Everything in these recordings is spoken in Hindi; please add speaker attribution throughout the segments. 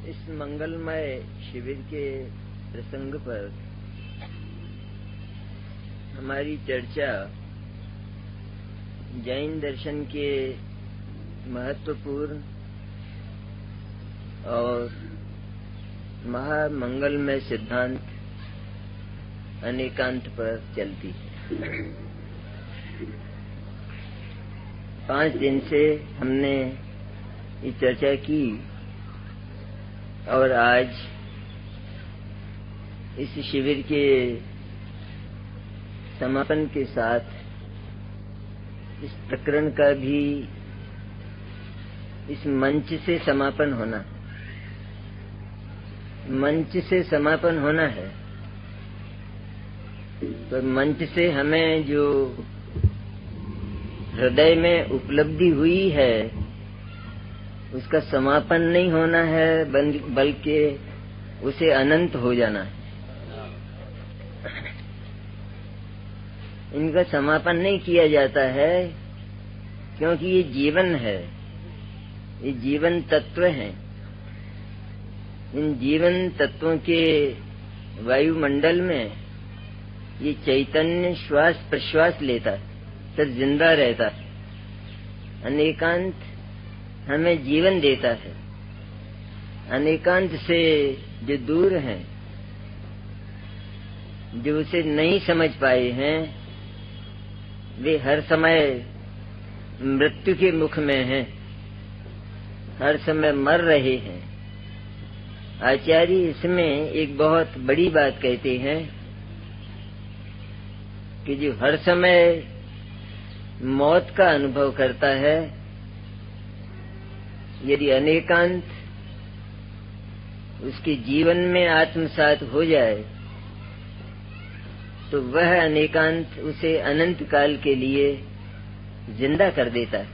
Speaker 1: इस मंगलमय शिविर के प्रसंग पर हमारी चर्चा जैन दर्शन के महत्वपूर्ण और महामंगलमय सिद्धांत अनेकांत पर चलती है। 5 दिन से हमने ये चर्चा की और आज इस शिविर के समापन के साथ इस प्रकरण का भी इस मंच से समापन होना है। तो मंच से हमें जो हृदय में उपलब्धि हुई है उसका समापन नहीं होना है, बल्कि उसे अनंत हो जाना है। इनका समापन नहीं किया जाता है क्योंकि ये जीवन है, ये जीवन तत्व हैं। इन जीवन तत्वों के वायुमंडल में ये चैतन्य श्वास प्रश्वास लेता है, तब जिंदा रहता है। अनेकांत हमें जीवन देता है। अनेकांत से जो दूर हैं, जो उसे नहीं समझ पाए हैं, वे हर समय मृत्यु के मुख में हैं, हर समय मर रहे हैं। आचार्य इसमें एक बहुत बड़ी बात कहते हैं कि जो हर समय मौत का अनुभव करता है, यदि अनेकांत उसके जीवन में आत्मसात हो जाए तो वह अनेकांत उसे अनंत काल के लिए जिंदा कर देता है।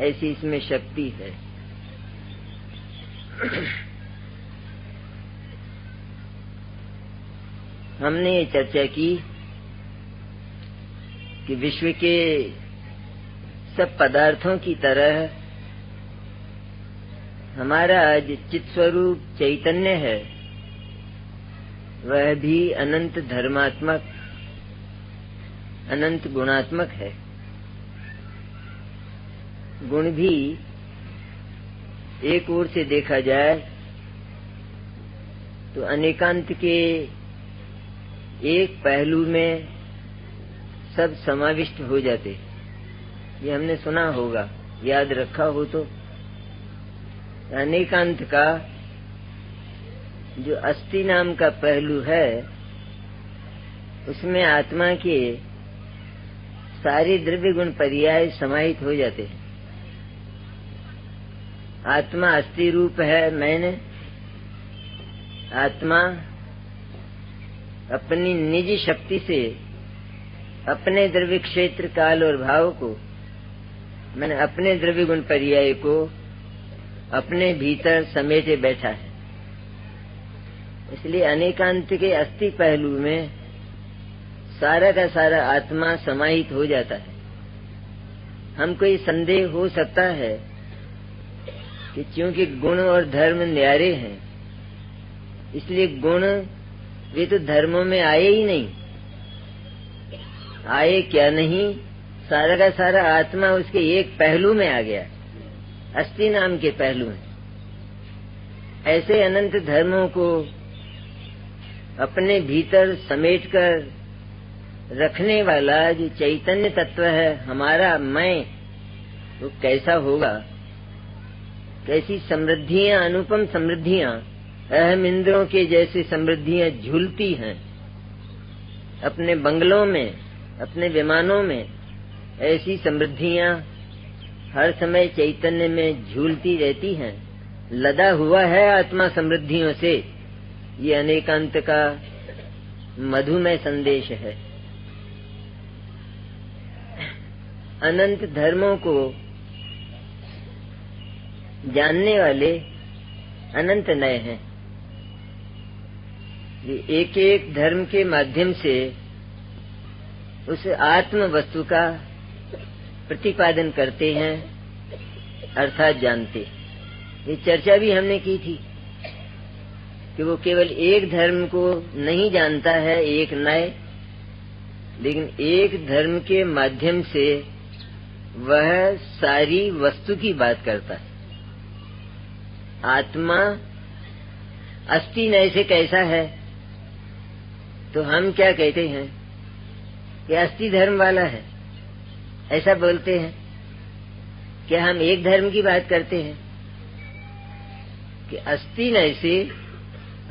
Speaker 1: ऐसी इसमें शक्ति है। हमने ये चर्चा की कि विश्व के सब पदार्थों की तरह हमारा जो चित स्वरूप चैतन्य है वह भी अनंत धर्मात्मक, अनंत गुणात्मक है। गुण भी एक ओर से देखा जाए तो अनेकांत के एक पहलू में सब समाविष्ट हो जाते। ये हमने सुना होगा, याद रखा हो तो। अनेकांत का जो अस्थि नाम का पहलू है उसमें आत्मा के सारे द्रव्य गुण पर्याय समाहित हो जाते हैं। आत्मा अस्थि रूप है। मैंने आत्मा अपनी निजी शक्ति से अपने द्रव्य क्षेत्र काल और भाव को, मैंने अपने द्रव्य गुण पर्याय को अपने भीतर समेटे बैठा है। इसलिए अनेकांत के अस्थि पहलू में सारा का सारा आत्मा समाहित हो जाता है। हमको ये संदेह हो सकता है कि क्योंकि गुण और धर्म न्यारे हैं, इसलिए गुण वे तो धर्मों में आए ही नहीं। आए क्या नहीं, सारा का सारा आत्मा उसके एक पहलू में आ गया, अस्थि नाम के पहलू में। ऐसे अनंत धर्मों को अपने भीतर समेटकर रखने वाला जो चैतन्य तत्व है हमारा मैं, वो कैसा होगा? कैसी समृद्धियां, अनुपम समृद्धियां, अहम इंद्रों के जैसी समृद्धियां झूलती हैं अपने बंगलों में, अपने विमानों में। ऐसी समृद्धियां हर समय चैतन्य में झूलती रहती हैं। लदा हुआ है आत्मा समृद्धियों से। ये अनेकांत का मधुमय संदेश है। अनंत धर्मों को जानने वाले अनंत नए हैं। ये एक एक धर्म के माध्यम से उस आत्म वस्तु का प्रतिपादन करते हैं, अर्थात जानते। ये चर्चा भी हमने की थी कि वो केवल एक धर्म को नहीं जानता है, एक नए, लेकिन एक धर्म के माध्यम से वह सारी वस्तु की बात करता है। आत्मा अस्थि नए से कैसा है, तो हम क्या कहते हैं कि अस्थि धर्म वाला है, ऐसा बोलते हैं। क्या हम एक धर्म की बात करते हैं कि अस्थि नए से,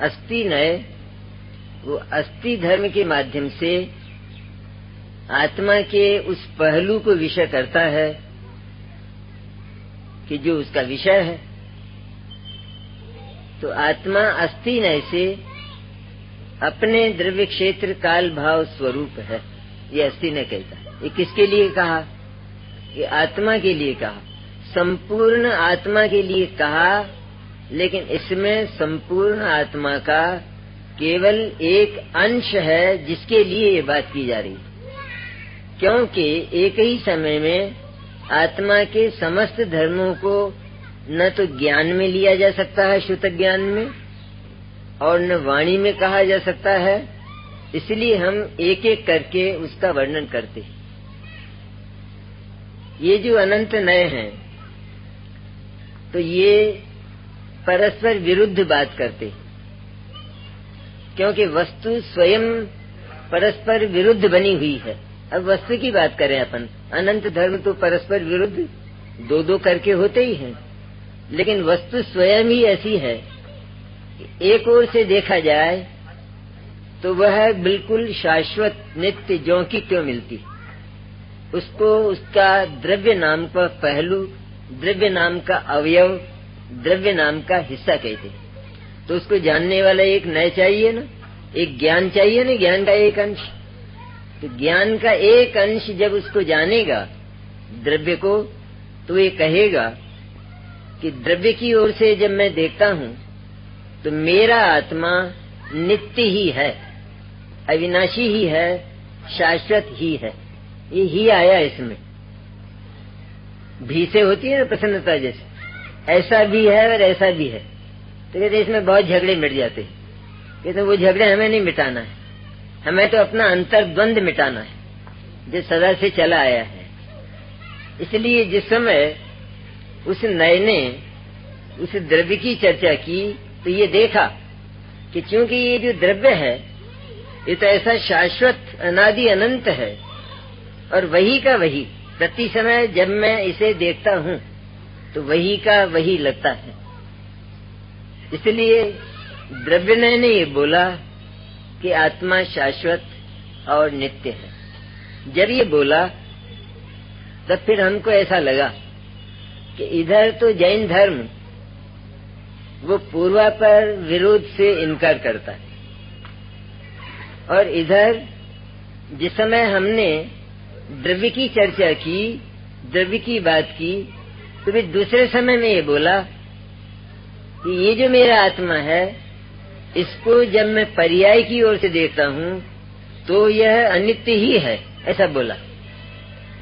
Speaker 1: अस्थि नए वो अस्थि धर्म के माध्यम से आत्मा के उस पहलू को विषय करता है कि जो उसका विषय है। तो आत्मा अस्थि नए से अपने द्रव्य क्षेत्र काल भाव स्वरूप है, ये अस्थि नए कहता है। ये किसके लिए कहा? ये आत्मा के लिए कहा, संपूर्ण आत्मा के लिए कहा, लेकिन इसमें संपूर्ण आत्मा का केवल एक अंश है जिसके लिए ये बात की जा रही है। क्योंकि एक ही समय में आत्मा के समस्त धर्मों को न तो ज्ञान में लिया जा सकता है, शुद्ध ज्ञान में, और न वाणी में कहा जा सकता है। इसलिए हम एक एक करके उसका वर्णन करते हैं। ये जो अनंत नए हैं, तो ये परस्पर विरुद्ध बात करते, क्योंकि वस्तु स्वयं परस्पर विरुद्ध बनी हुई है। अब वस्तु की बात करें अपन, अनंत धर्म तो परस्पर विरुद्ध दो दो करके होते ही हैं, लेकिन वस्तु स्वयं ही ऐसी है कि एक ओर से देखा जाए तो वह बिल्कुल शाश्वत नित्य ज्यों की त्यों मिलती। उसको उसका द्रव्य नाम का पहलू, द्रव्य नाम का अवयव, द्रव्य नाम का हिस्सा कहते। तो उसको जानने वाला एक नय चाहिए ना, एक ज्ञान चाहिए ना, ज्ञान का एक अंश। तो ज्ञान का एक अंश जब उसको जानेगा द्रव्य को, तो ये कहेगा कि द्रव्य की ओर से जब मैं देखता हूँ तो मेरा आत्मा नित्य ही है, अविनाशी ही है, शाश्वत ही है। ये ही आया इसमें, भी से होती है ना प्रसन्नता जैसे, ऐसा भी है और ऐसा भी है। तो कहते इसमें बहुत झगड़े मिट जाते हैं। कहते वो झगड़े हमें नहीं मिटाना है, हमें तो अपना अंतर्द्वंद मिटाना है जो सदा से चला आया है। इसलिए जिस समय उस नए ने उस द्रव्य की चर्चा की तो ये देखा कि चूंकि ये जो द्रव्य है ये तो ऐसा शाश्वत अनादि अनंत है, और वही का वही प्रति समय जब मैं इसे देखता हूँ तो वही का वही लगता है। इसलिए द्रव्य ने ये बोला कि आत्मा शाश्वत और नित्य है। जब ये बोला तब फिर हमको ऐसा लगा कि इधर तो जैन धर्म वो पूर्वापर विरोध से इनकार करता है, और इधर जिस समय हमने द्रव्य की चर्चा की, द्रव्य की बात की, तो फिर दूसरे समय में ये बोला कि ये जो मेरा आत्मा है इसको जब मैं पर्याय की ओर से देखता हूँ तो यह अनित्य ही है, ऐसा बोला।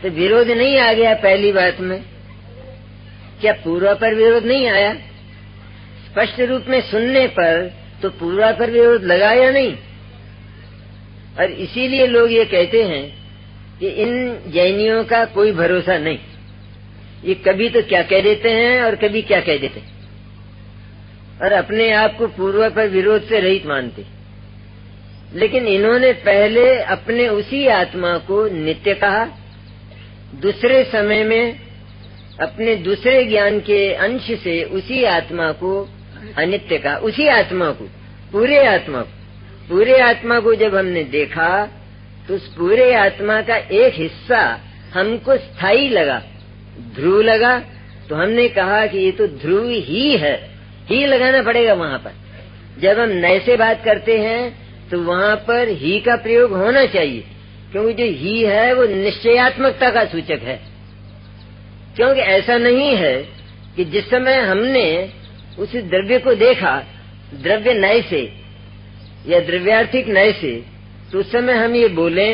Speaker 1: तो विरोध नहीं आ गया पहली बात में? क्या पूर्वापर विरोध नहीं आया? स्पष्ट रूप में सुनने पर तो पूर्वापर विरोध लगा या नहीं? और इसीलिए लोग ये कहते हैं कि इन जैनियों का कोई भरोसा नहीं, ये कभी तो क्या कह देते हैं और कभी क्या कह देते हैं, और अपने आप को पूर्वापर विरोध से रहित मानते। लेकिन इन्होंने पहले अपने उसी आत्मा को नित्य कहा, दूसरे समय में अपने दूसरे ज्ञान के अंश से उसी आत्मा को अनित्य कहा। उसी आत्मा को, पूरे आत्मा को जब हमने देखा तो उस पूरे आत्मा का एक हिस्सा हमको स्थायी लगा, ध्रुव लगा। तो हमने कहा कि ये तो ध्रुव ही है, ही लगाना पड़ेगा वहाँ पर। जब हम नए से बात करते हैं तो वहाँ पर ही का प्रयोग होना चाहिए, क्योंकि जो ही है वो निश्चयात्मकता का सूचक है। क्योंकि ऐसा नहीं है कि जिस समय हमने उस द्रव्य को देखा द्रव्य नए से या द्रव्यार्थिक नए से, तो उस समय हम ये बोले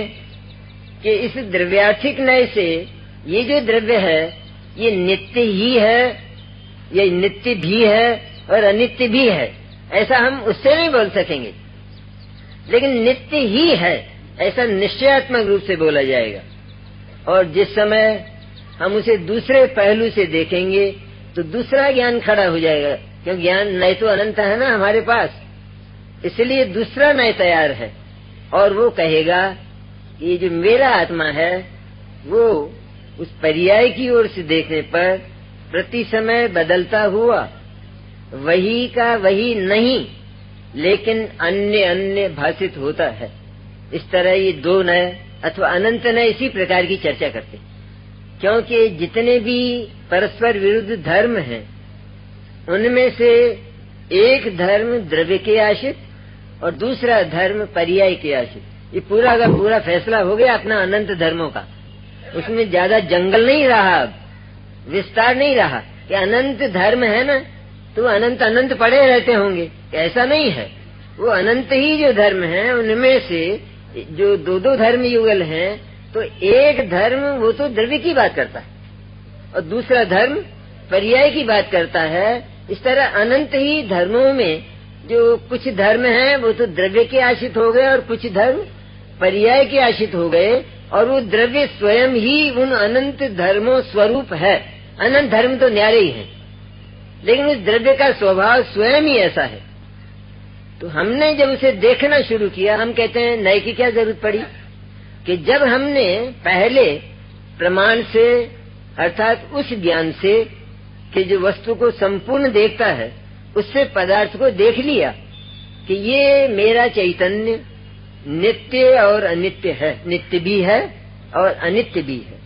Speaker 1: कि इस द्रव्यार्थिक नए से ये जो द्रव्य है ये नित्य ही है, ये नित्य भी है और अनित्य भी है, ऐसा हम उससे नहीं बोल सकेंगे, लेकिन नित्य ही है ऐसा निश्चयात्मक रूप से बोला जाएगा। और जिस समय हम उसे दूसरे पहलू से देखेंगे तो दूसरा ज्ञान खड़ा हो जाएगा, क्योंकि ज्ञान नए तो अनंत है ना हमारे पास, इसलिए दूसरा नए तैयार है। और वो कहेगा ये जो मेरा आत्मा है वो उस पर्याय की ओर से देखने पर प्रति समय बदलता हुआ वही का वही नहीं, लेकिन अन्य अन्य भाषित होता है। इस तरह ये दो नए अथवा अनंत नए इसी प्रकार की चर्चा करते, क्योंकि जितने भी परस्पर विरुद्ध धर्म हैं उनमें से एक धर्म द्रव्य के आश्रित और दूसरा धर्म पर्याय के आश्रित। ये पूरा का पूरा फैसला हो गया अपना अनंत धर्मों का। उसमें ज्यादा जंगल नहीं रहा, अब विस्तार नहीं रहा कि अनंत धर्म है ना तो अनंत अनंत पड़े रहते होंगे, ऐसा नहीं है। वो अनंत ही जो धर्म है उनमें से जो दो दो धर्म युगल हैं, तो एक धर्म वो तो द्रव्य की बात करता है और दूसरा धर्म पर्याय की बात करता है। इस तरह अनंत ही धर्मों में जो कुछ धर्म हैं वो तो द्रव्य के आश्रित हो गए और कुछ धर्म पर्याय के आश्रित हो गए, और वो द्रव्य स्वयं ही उन अनंत धर्मों स्वरूप है। अनंत धर्म तो न्यारे ही हैं, लेकिन उस द्रव्य का स्वभाव स्वयं ही ऐसा है। तो हमने जब उसे देखना शुरू किया, हम कहते हैं नए की क्या जरूरत पड़ी, कि जब हमने पहले प्रमाण से अर्थात उस ज्ञान से कि जो वस्तु को संपूर्ण देखता है उससे पदार्थ को देख लिया कि ये मेरा चैतन्य नित्य और अनित्य है, नित्य भी है और अनित्य भी है,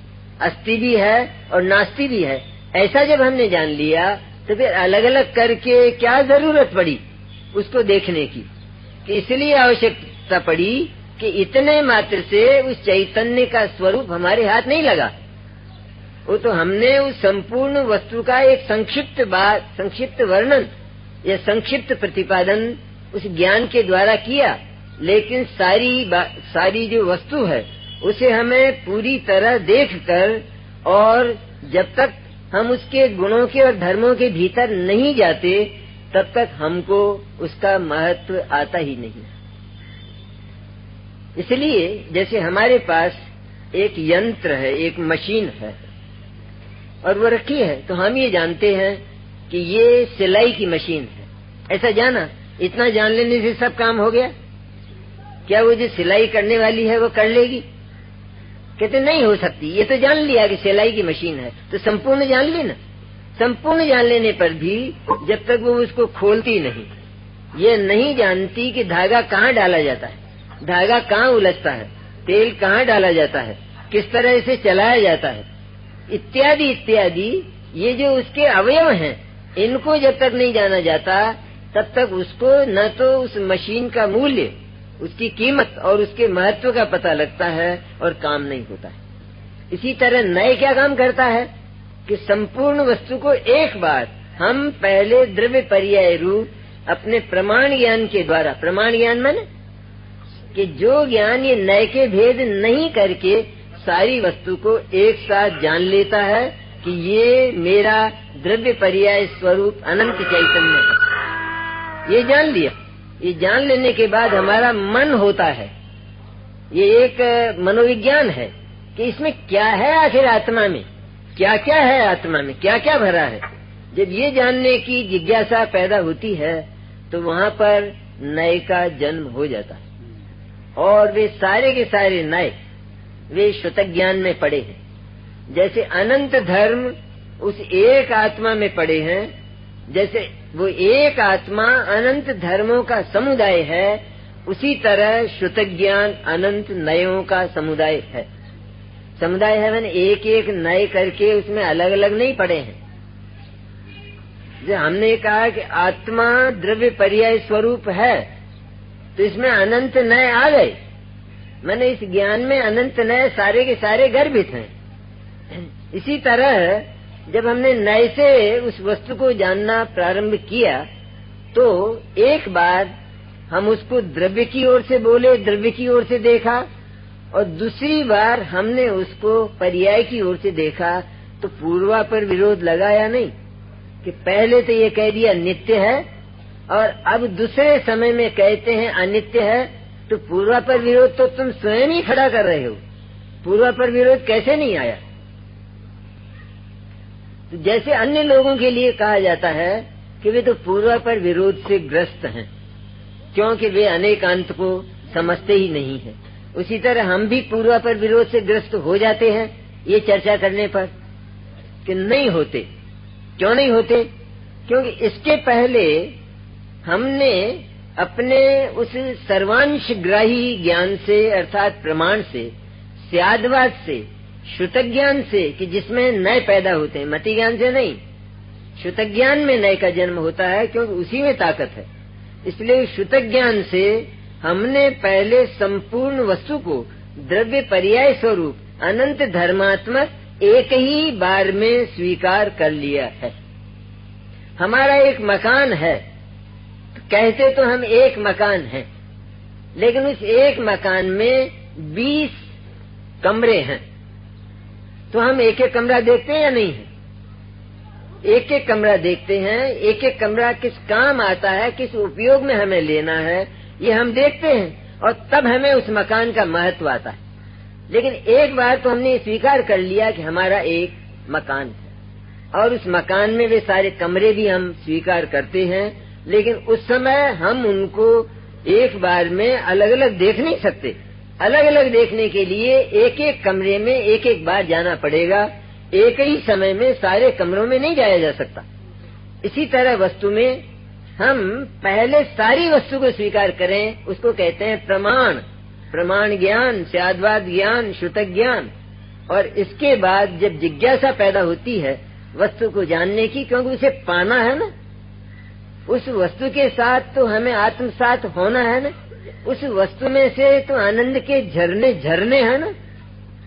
Speaker 1: अस्ति भी है और नास्ति भी है, ऐसा जब हमने जान लिया तो फिर अलग अलग करके क्या जरूरत पड़ी उसको देखने की, कि इसलिए आवश्यकता पड़ी कि इतने मात्र से उस चैतन्य का स्वरूप हमारे हाथ नहीं लगा। वो तो हमने उस संपूर्ण वस्तु का एक संक्षिप्त वर्णन या संक्षिप्त प्रतिपादन उस ज्ञान के द्वारा किया, लेकिन सारी जो वस्तु है उसे हमें पूरी तरह देखकर, और जब तक हम उसके गुणों के और धर्मों के भीतर नहीं जाते तब तक हमको उसका महत्व आता ही नहीं। इसलिए जैसे हमारे पास एक यंत्र है, एक मशीन है और वो रखी है, तो हम ये जानते हैं कि ये सिलाई की मशीन है, ऐसा जाना, इतना जान लेने से सब काम हो गया। क्या वो जो सिलाई करने वाली है वो कर लेगी? कहते नहीं हो सकती। ये तो जान लिया कि सिलाई की मशीन है, तो संपूर्ण जान लेना। संपूर्ण जान लेने पर भी जब तक वो उसको खोलती नहीं, ये नहीं जानती कि धागा कहाँ डाला जाता है, धागा कहाँ उलझता है, तेल कहाँ डाला जाता है, किस तरह इसे चलाया जाता है, इत्यादि इत्यादि, ये जो उसके अवयव हैं इनको जब तक नहीं जाना जाता तब तक उसको न तो उस मशीन का मूल्य, उसकी कीमत और उसके महत्व का पता लगता है और काम नहीं होता है। इसी तरह नए क्या काम करता है कि संपूर्ण वस्तु को एक बार हम पहले द्रव्य पर्याय रूप अपने प्रमाण ज्ञान के द्वारा, प्रमाण ज्ञान माने कि जो ज्ञान ये नए के भेद नहीं करके सारी वस्तु को एक साथ जान लेता है कि ये मेरा द्रव्य पर्याय स्वरूप अनंत चैतन्य है, ये जान लिया। ये जान लेने के बाद हमारा मन होता है, ये एक मनोविज्ञान है कि इसमें क्या है, आखिर आत्मा में क्या क्या है, आत्मा में क्या क्या भरा है। जब ये जानने की जिज्ञासा पैदा होती है तो वहाँ पर नए का जन्म हो जाता है, और वे सारे के सारे नए वे श्रुतक ज्ञान में पड़े हैं। जैसे अनंत धर्म उस एक आत्मा में पड़े हैं, जैसे वो एक आत्मा अनंत धर्मों का समुदाय है, उसी तरह श्रुतक ज्ञान अनंत नयों का समुदाय है। समुदाय है मैंने एक एक नए करके उसमें अलग अलग नहीं पड़े हैं। जो हमने कहा कि आत्मा द्रव्य पर्याय स्वरूप है, तो इसमें अनंत नए आ गए, मैंने इस ज्ञान में अनंत नए सारे के सारे गर्भित हैं। इसी तरह जब हमने नए से उस वस्तु को जानना प्रारंभ किया तो एक बार हम उसको द्रव्य की ओर से बोले, द्रव्य की ओर से देखा, और दूसरी बार हमने उसको पर्याय की ओर से देखा, तो पूर्वा पर विरोध लगाया नहीं कि पहले तो ये कह दिया नित्य है और अब दूसरे समय में कहते हैं अनित्य है, तो पूर्वापर विरोध तो तुम स्वयं ही खड़ा कर रहे हो। पूर्वापर विरोध कैसे नहीं आया? तो जैसे अन्य लोगों के लिए कहा जाता है कि वे तो पूर्वापर विरोध से ग्रस्त हैं, क्योंकि वे अनेकांत को समझते ही नहीं है। उसी तरह हम भी पूर्वापर विरोध से ग्रस्त हो जाते हैं ये चर्चा करने पर कि नहीं होते। क्यों नहीं होते? क्योंकि इसके पहले हमने अपने उस सर्वांश ग्राही ज्ञान से अर्थात प्रमाण से, स्यादवाद से, श्रुत ज्ञान से, कि जिसमें नए पैदा होते हैं, मति ज्ञान से नहीं, श्रुत ज्ञान में नए का जन्म होता है, क्योंकि उसी में ताकत है। इसलिए श्रुत ज्ञान से हमने पहले संपूर्ण वस्तु को द्रव्य पर्याय स्वरूप अनंत धर्मात्मक एक ही बार में स्वीकार कर लिया है। हमारा एक मकान है, कहते तो हम एक मकान है, लेकिन उस एक मकान में 20 कमरे हैं, तो हम एक एक कमरा देखते हैं या नहीं है? एक एक कमरा देखते हैं। एक एक कमरा किस काम आता है, किस उपयोग में हमें लेना है, ये हम देखते हैं, और तब हमें उस मकान का महत्व आता है। लेकिन एक बार तो हमने स्वीकार कर लिया कि हमारा एक मकान है, और उस मकान में वे सारे कमरे भी हम स्वीकार करते हैं, लेकिन उस समय हम उनको एक बार में अलग अलग देख नहीं सकते। अलग अलग देखने के लिए एक एक कमरे में एक एक बार जाना पड़ेगा, एक ही समय में सारे कमरों में नहीं जाया जा सकता। इसी तरह वस्तु में हम पहले सारी वस्तु को स्वीकार करें, उसको कहते हैं प्रमाण। प्रमाण ज्ञान, स्यादवाद ज्ञान, श्रुत ज्ञान। और इसके बाद जब जिज्ञासा पैदा होती है वस्तु को जानने की, क्योंकि उसे पाना है ना, उस वस्तु के साथ तो हमें आत्मसात होना है ना, उस वस्तु में से तो आनंद के झरने झरने हैं ना,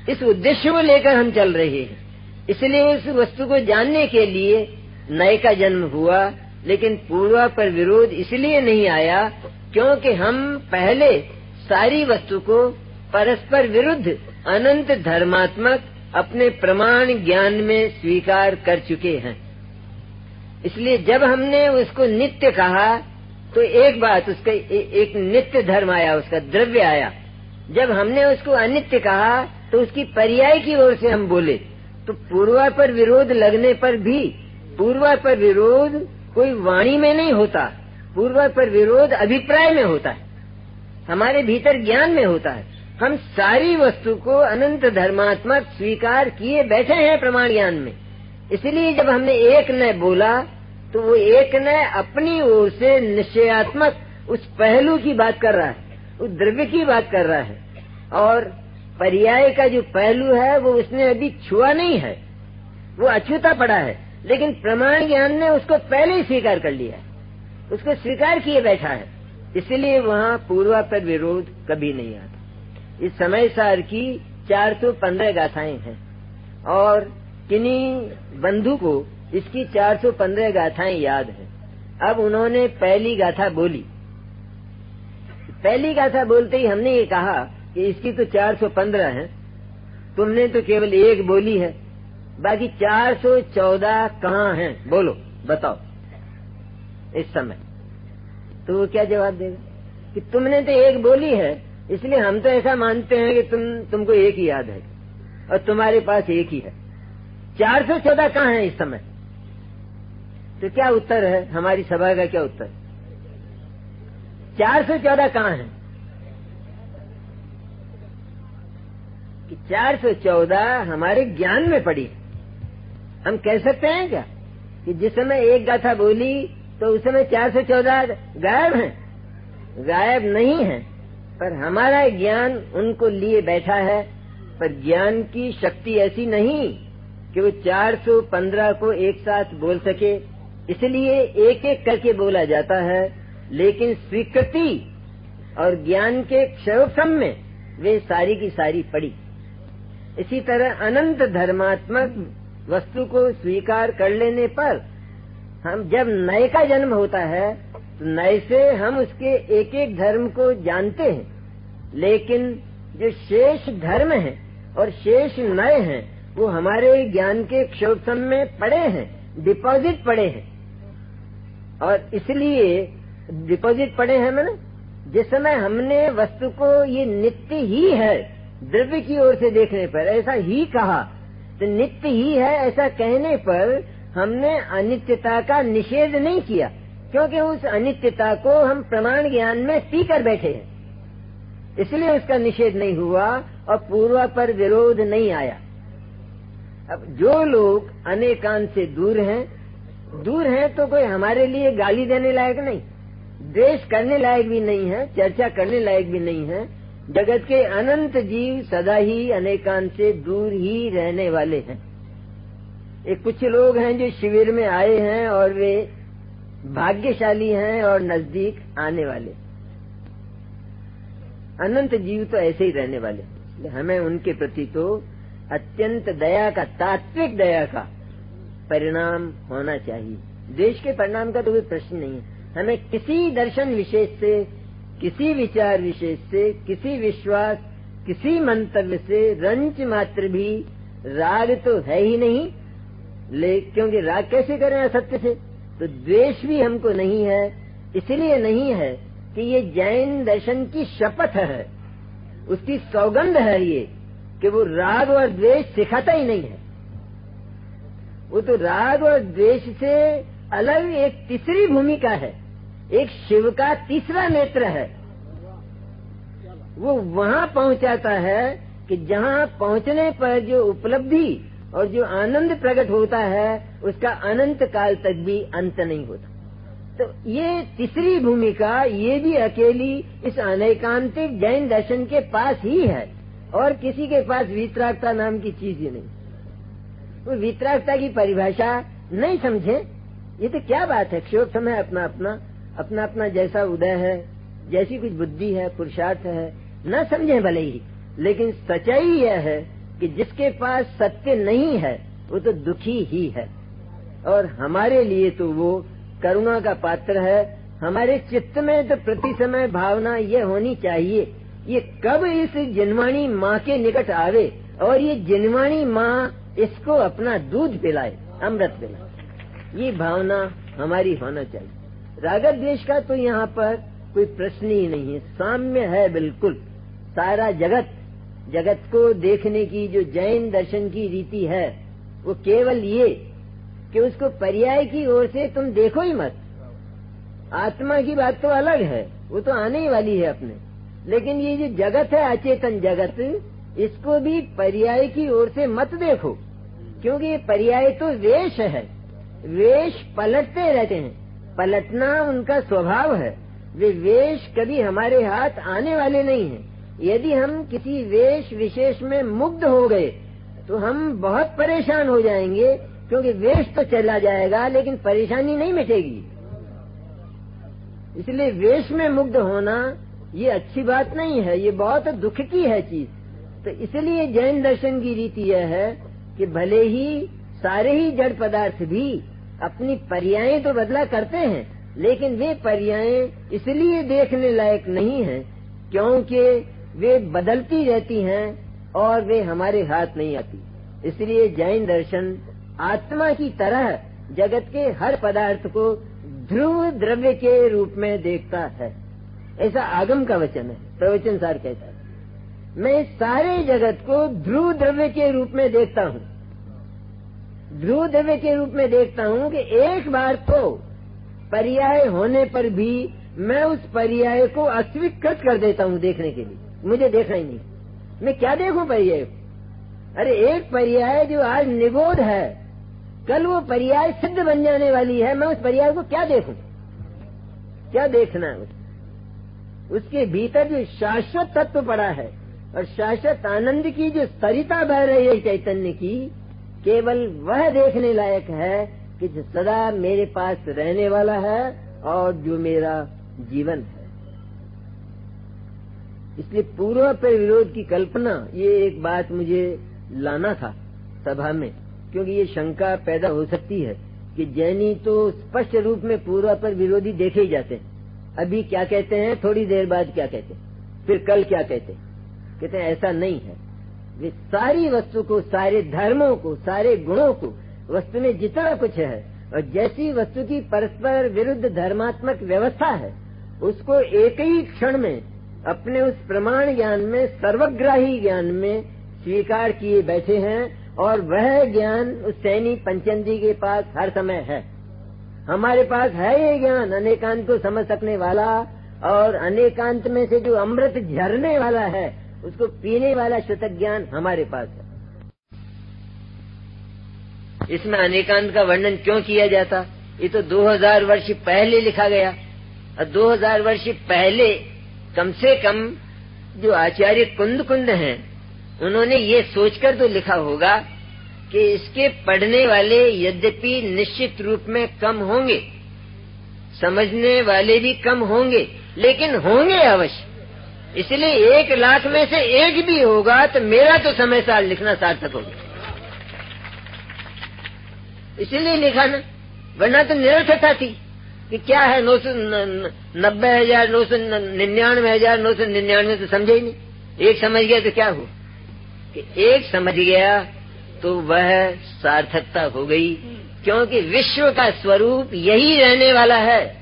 Speaker 1: इस उद्देश्य को लेकर हम चल रहे हैं। इसलिए उस वस्तु को जानने के लिए नए का जन्म हुआ, लेकिन पूर्वापर विरोध इसलिए नहीं आया क्योंकि हम पहले सारी वस्तु को परस्पर विरुद्ध अनंत धर्मात्मक अपने प्रमाण ज्ञान में स्वीकार कर चुके हैं। इसलिए जब हमने उसको नित्य कहा तो एक बात, उसका एक नित्य धर्म आया, उसका द्रव्य आया। जब हमने उसको अनित्य कहा तो उसकी पर्याय की ओर से हम बोले। तो पूर्वापर विरोध लगने पर भी, पूर्वापर विरोध कोई वाणी में नहीं होता, पूर्वापर विरोध अभिप्राय में होता है, हमारे भीतर ज्ञान में होता है। हम सारी वस्तु को अनंत धर्मात्मक स्वीकार किए बैठे हैं प्रमाण ज्ञान में। इसलिए जब हमने एक न बोला तो वो एक न अपनी ओर से निश्चयात्मक उस पहलू की बात कर रहा है, उस द्रव्य की बात कर रहा है, और पर्याय का जो पहलू है वो उसने अभी छुआ नहीं है, वो अछूता पड़ा है। लेकिन प्रमाण ज्ञान ने उसको पहले ही स्वीकार कर लिया है, उसको स्वीकार किए बैठा है। इसलिए वहाँ पूर्वापर विरोध कभी नहीं आता। इस समय सार की 415 गाथाएं हैं, और किन्हीं बंधु को इसकी 415 गाथाएं याद हैं। अब उन्होंने पहली गाथा बोली। पहली गाथा बोलते ही हमने ये कहा कि इसकी तो 415 है, तुमने तो केवल एक बोली है, बाकी 414 कहाँ हैं? बोलो, बताओ इस समय। तो वो क्या जवाब देगा कि तुमने तो एक बोली है, इसलिए हम तो ऐसा मानते हैं कि तुमको एक ही याद है और तुम्हारे पास एक ही है। 414 कहाँ है इस समय? तो क्या उत्तर है हमारी सभा का? क्या उत्तर? 414 कहाँ है? कि 414 हमारे ज्ञान में पड़ी। हम कह सकते हैं क्या कि जिस समय एक गाथा बोली तो उस समय 414 गायब हैं? गायब नहीं है, पर हमारा ज्ञान उनको लिए बैठा है। पर ज्ञान की शक्ति ऐसी नहीं कि वो 415 को एक साथ बोल सके, इसलिए एक एक करके बोला जाता है। लेकिन स्वीकृति और ज्ञान के क्षयोक्षम में वे सारी की सारी पड़ी। इसी तरह अनंत धर्मात्मक वस्तु को स्वीकार कर लेने पर हम जब नए का जन्म होता है तो नए से हम उसके एक एक धर्म को जानते हैं, लेकिन जो शेष धर्म है और शेष नए हैं वो हमारे ज्ञान के क्षयोत्सम में पड़े हैं, डिपॉजिट पड़े हैं। और इसलिए डिपॉजिट पड़े हैं मैंने। जिस समय हमने वस्तु को ये नित्य ही है द्रव्य की ओर से देखने पर ऐसा ही कहा, तो नित्य ही है ऐसा कहने पर हमने अनित्यता का निषेध नहीं किया, क्योंकि उस अनित्यता को हम प्रमाण ज्ञान में पी कर बैठे हैं, इसलिए उसका निषेध नहीं हुआ और पूर्व पर विरोध नहीं आया। अब जो लोग अनेकांत से दूर हैं तो कोई हमारे लिए गाली देने लायक नहीं, द्वेष करने लायक भी नहीं है, चर्चा करने लायक भी नहीं है। जगत के अनंत जीव सदा ही अनेकांत से दूर ही रहने वाले हैं। एक कुछ लोग हैं जो शिविर में आए हैं और वे भाग्यशाली हैं और नजदीक आने वाले। अनंत जीव तो ऐसे ही रहने वाले। हमें उनके प्रति तो अत्यंत दया का, तात्विक दया का परिणाम होना चाहिए। देश के परिणाम का तो कोई प्रश्न नहीं है। हमें किसी दर्शन विशेष से, किसी विचार विशेष से, किसी विश्वास, किसी मंतव्य से रंच मात्र भी राग तो है ही नहीं, क्योंकि राग कैसे करें असत्य से। तो द्वेष भी हमको नहीं है, इसलिए नहीं है कि ये जैन दर्शन की शपथ है, उसकी सौगंध है ये, कि वो राग और द्वेष सिखाता ही नहीं है। वो तो राग और द्वेष से अलग एक तीसरी भूमिका है, एक शिव का तीसरा नेत्र है। वो वहाँ पहुँचाता है कि जहाँ पहुँचने पर जो उपलब्धि और जो आनंद प्रकट होता है उसका अनंत काल तक भी अंत नहीं होता। तो ये तीसरी भूमिका ये भी अकेली इस अनेकांतिक जैन दर्शन के पास ही है, और किसी के पास वीतरागता नाम की चीज ही नहीं। वो वीतरागता की परिभाषा नहीं समझे, ये तो क्या बात है। क्षोभ समय अपना अपना जैसा उदय है, जैसी कुछ बुद्धि है, पुरुषार्थ है, न समझे भले ही, लेकिन सच्चाई यह है कि जिसके पास सत्य नहीं है वो तो दुखी ही है। और हमारे लिए तो वो करुणा का पात्र है। हमारे चित्त में तो प्रति समय भावना ये होनी चाहिए, ये कब इस जिनवाणी माँ के निकट आवे और ये जिनवाणी माँ इसको अपना दूध पिलाए, अमृत पिलाए। ये भावना हमारी होना चाहिए। राग द्वेष का तो यहाँ पर कोई प्रश्न ही नहीं है, साम्य है बिल्कुल। सारा जगत को देखने की जो जैन दर्शन की रीति है वो केवल ये कि उसको पर्याय की ओर से तुम देखो ही मत। आत्मा की बात तो अलग है, वो तो आने ही वाली है अपने, लेकिन ये जो जगत है, अचेतन जगत, इसको भी पर्याय की ओर से मत देखो, क्योंकि ये पर्याय तो वेश है। वेश पलटते रहते हैं, पलटना उनका स्वभाव है। वे वेश कभी हमारे हाथ आने वाले नहीं हैं। यदि हम किसी वेश विशेष में मुग्ध हो गए तो हम बहुत परेशान हो जाएंगे, क्योंकि वेश तो चला जाएगा लेकिन परेशानी नहीं मिटेगी। इसलिए वेश में मुग्ध होना ये अच्छी बात नहीं है, ये बहुत दुख की है चीज। तो इसलिए जैन दर्शन की रीति यह है कि भले ही सारे ही जड़ पदार्थ भी अपनी पर्यायें तो बदला करते हैं, लेकिन वे पर्यायें इसलिए देखने लायक नहीं हैं क्योंकि वे बदलती रहती हैं और वे हमारे हाथ नहीं आती। इसलिए जैन दर्शन आत्मा की तरह जगत के हर पदार्थ को ध्रुव द्रव्य के रूप में देखता है। ऐसा आगम का वचन है, प्रवचन सार कहता है, मैं सारे जगत को ध्रुव द्रव्य के रूप में देखता हूँ। ध्रुव द्रव्य के रूप में देखता हूँ कि एक बार तो पर्याय होने पर भी मैं उस पर्याय को अस्वीकृत कर देता हूँ देखने के लिए। मुझे देखना ही नहीं, मैं क्या देखूं पर्याय। अरे एक पर्याय जो आज निगोद है, कल वो पर्याय सिद्ध बन जाने वाली है, मैं उस पर्याय को क्या देखूं? क्या देखना है? उसके भीतर जो शाश्वत तत्व पड़ा है और शाश्वत आनंद की जो सरिता बह रही है चैतन्य की, केवल वह देखने लायक है कि जो सदा मेरे पास रहने वाला है और जो मेरा जीवन है। इसलिए पूर्व पर विरोध की कल्पना, ये एक बात मुझे लाना था सभा में, क्योंकि ये शंका पैदा हो सकती है कि जैनी तो स्पष्ट रूप में पूर्व पर विरोधी देखे ही जाते हैं। अभी क्या कहते हैं, थोड़ी देर बाद क्या कहते हैं, फिर कल क्या कहते हैं। कहते हैं ऐसा नहीं है। वे सारी वस्तु को, सारे धर्मों को, सारे गुणों को, वस्तु में जितना कुछ है और जैसी वस्तु की परस्पर विरुद्ध धर्मात्मक व्यवस्था है, उसको एक ही क्षण में अपने उस प्रमाण ज्ञान में, सर्वग्राही ज्ञान में स्वीकार किए बैठे हैं। और वह ज्ञान उस सैनी पंचेंद्री के पास हर समय है। हमारे पास है ये ज्ञान, अनेकांत को समझ सकने वाला, और अनेकांत में से जो अमृत झरने वाला है, उसको पीने वाला शुतक ज्ञान हमारे पास है। इसमें अनेकांत का वर्णन क्यों किया जाता? ये तो 2000 वर्ष पहले लिखा गया। और 2000 वर्ष पहले कम से कम जो आचार्य कुंद हैं, उन्होंने ये सोचकर तो लिखा होगा कि इसके पढ़ने वाले यद्यपि निश्चित रूप में कम होंगे, समझने वाले भी कम होंगे, लेकिन होंगे अवश्य। इसलिए 1 लाख में से एक भी होगा तो मेरा तो समय साल लिखना सार्थक होगा, इसलिए लिखा ना, वरना तो निरर्थकता थी कि क्या है 999,999 तो समझे ही नहीं। एक समझ गया तो क्या हो कि एक समझ गया तो वह सार्थकता हो गई, क्योंकि विश्व का स्वरूप यही रहने वाला है।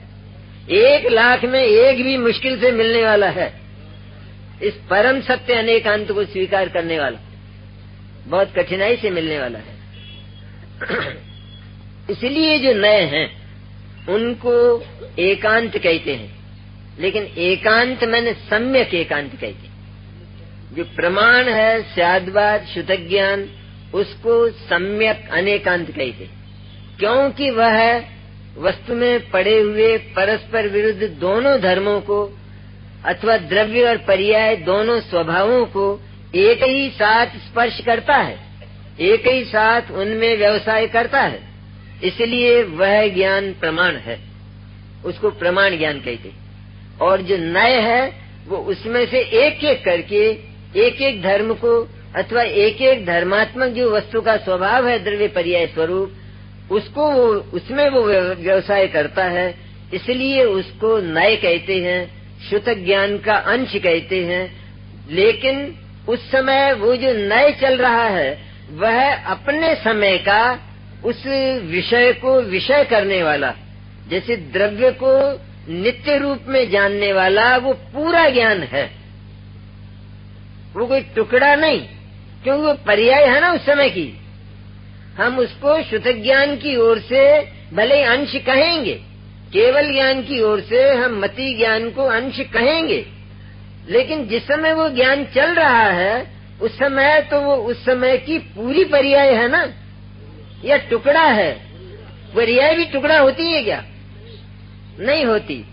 Speaker 1: 1 लाख में एक भी मुश्किल से मिलने वाला है। इस परम सत्य अनेकांत को स्वीकार करने वाला बहुत कठिनाई से मिलने वाला है। इसलिए जो नए हैं उनको एकांत कहते हैं, लेकिन एकांत मैंने सम्यक एकांत कहते हैं। जो प्रमाण है स्याद्वाद शुतक ज्ञान, उसको सम्यक अनेकांत कहते हैं, क्योंकि वह वस्तु में पड़े हुए परस्पर विरुद्ध दोनों धर्मों को अथवा द्रव्य और पर्याय दोनों स्वभावों को एक ही साथ स्पर्श करता है, एक ही साथ उनमें व्यवसाय करता है। इसलिए वह ज्ञान प्रमाण है, उसको प्रमाण ज्ञान कहते। और जो नय है वो उसमें से एक एक करके एक एक धर्म को अथवा एक एक धर्मात्मक जो वस्तु का स्वभाव है द्रव्य पर्याय स्वरूप, उसको उसमें वो व्यवसाय करता है। इसलिए उसको नय कहते हैं, शुतक ज्ञान का अंश कहते हैं। लेकिन उस समय वो जो नय चल रहा है वह अपने समय का उस विषय को विषय करने वाला, जैसे द्रव्य को नित्य रूप में जानने वाला वो पूरा ज्ञान है, वो कोई टुकड़ा नहीं, क्योंकि वो पर्याय है ना उस समय की। हम उसको शुतक ज्ञान की ओर से भले अंश कहेंगे, केवल ज्ञान की ओर से हम मति ज्ञान को अंश कहेंगे, लेकिन जिस समय वो ज्ञान चल रहा है उस समय तो वो उस समय की पूरी पर्याय है ना, या टुकड़ा है। पर्याय भी टुकड़ा होती है क्या? नहीं होती।